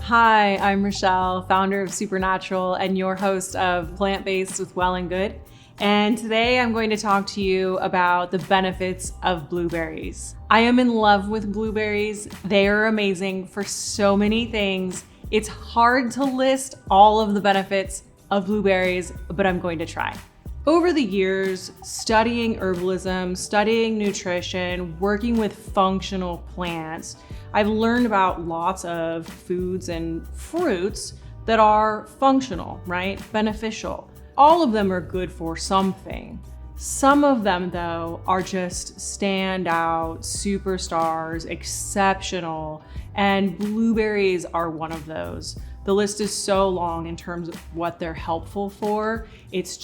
Hi, I'm Rochelle, founder of Supernatural and your host of Plant-Based with Well+Good. And today I'm going to talk to you about the benefits of blueberries. I am in love with blueberries. They are amazing for so many things. It's hard to list all of the benefits of blueberries, but I'm going to try. Over the years, studying herbalism, studying nutrition, working with functional plants, I've learned about lots of foods and fruits that are functional, right? Beneficial. All of them are good for something. Some of them, though, are just standout, superstars, exceptional, and blueberries are one of those. The list is so long in terms of what they're helpful for. It's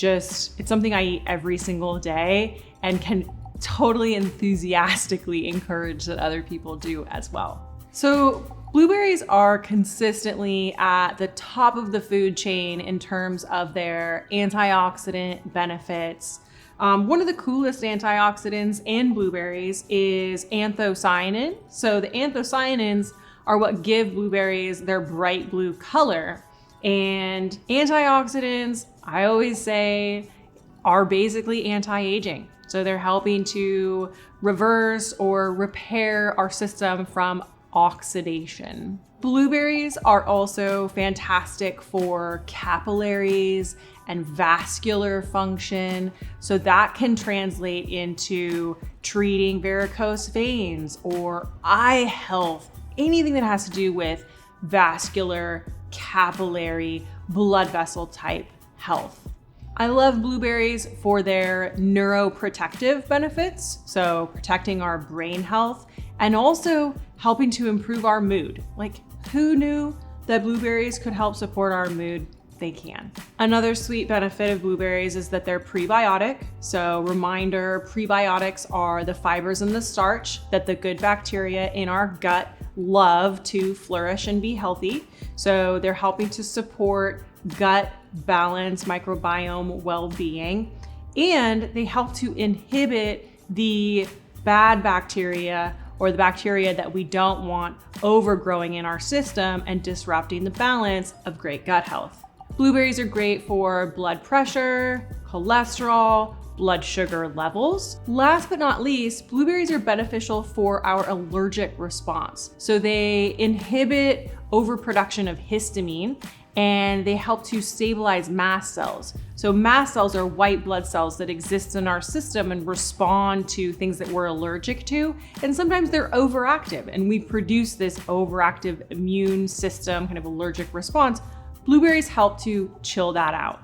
something I eat every single day and can totally enthusiastically encourage that other people do as well. So blueberries are consistently at the top of the food chain in terms of their antioxidant benefits. One of the coolest antioxidants in blueberries is anthocyanin. So the anthocyanins are what give blueberries their bright blue color. And antioxidants, I always say, are basically anti-aging. So they're helping to reverse or repair our system from oxidation. Blueberries are also fantastic for capillaries and vascular function. So that can translate into treating varicose veins or eye health, anything that has to do with vascular, capillary, blood vessel type health. I love blueberries for their neuroprotective benefits, so protecting our brain health and also helping to improve our mood. Like, who knew that blueberries could help support our mood? They can. Another sweet benefit of blueberries is that they're prebiotic. So reminder, prebiotics are the fibers and the starch that the good bacteria in our gut love to flourish and be healthy. So they're helping to support gut balance, microbiome well-being, and they help to inhibit the bad bacteria or the bacteria that we don't want overgrowing in our system and disrupting the balance of great gut health. Blueberries are great for blood pressure, cholesterol, blood sugar levels. Last but not least, blueberries are beneficial for our allergic response. So they inhibit overproduction of histamine and they help to stabilize mast cells. So mast cells are white blood cells that exist in our system and respond to things that we're allergic to. And sometimes they're overactive and we produce this overactive immune system, kind of allergic response. Blueberries help to chill that out.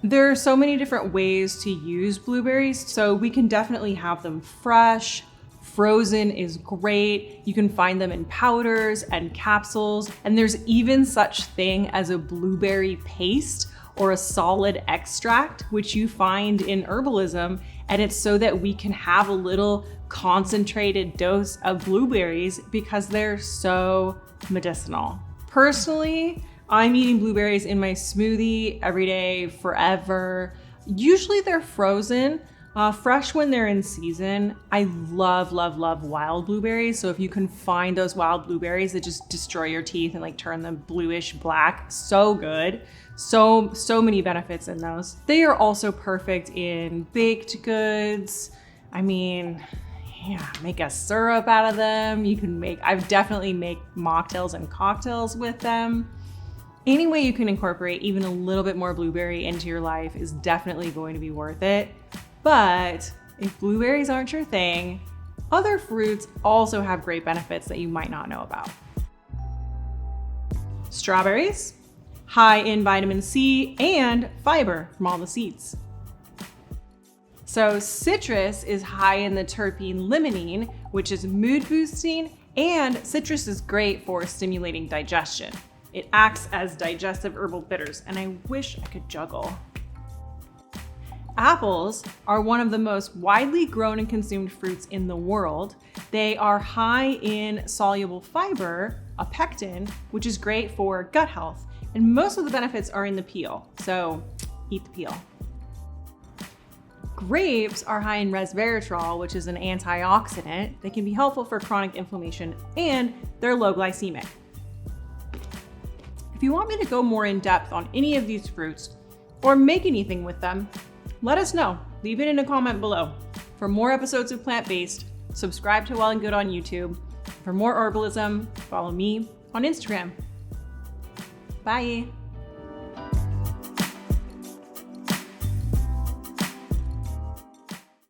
There are so many different ways to use blueberries. So we can definitely have them fresh. Frozen is great. You can find them in powders and capsules. And there's even such thing as a blueberry paste or a solid extract, which you find in herbalism. And it's so that we can have a little concentrated dose of blueberries because they're so medicinal. Personally, I'm eating blueberries in my smoothie every day, forever. Usually they're frozen. Fresh when they're in season. I love, love, love wild blueberries. So if you can find those wild blueberries that just destroy your teeth and like turn them bluish black, so good. So many benefits in those. They are also perfect in baked goods. I mean, yeah, make a syrup out of them. I've definitely made mocktails and cocktails with them. Any way you can incorporate even a little bit more blueberry into your life is definitely going to be worth it. But if blueberries aren't your thing, other fruits also have great benefits that you might not know about. Strawberries, high in vitamin C and fiber from all the seeds. So citrus is high in the terpene limonene, which is mood boosting, and citrus is great for stimulating digestion. It acts as digestive herbal bitters, and I wish I could juggle. Apples are one of the most widely grown and consumed fruits in the world. They are high in soluble fiber, a pectin, which is great for gut health. And most of the benefits are in the peel, so eat the peel. Grapes are high in resveratrol, which is an antioxidant that can be helpful for chronic inflammation, and they're low glycemic. you want me to go more in depth on any of these fruits or make anything with them, let us know. Leave it in a comment below. For more episodes of Plant-Based, subscribe to Well+Good on YouTube. For more herbalism, follow me on Instagram. Bye.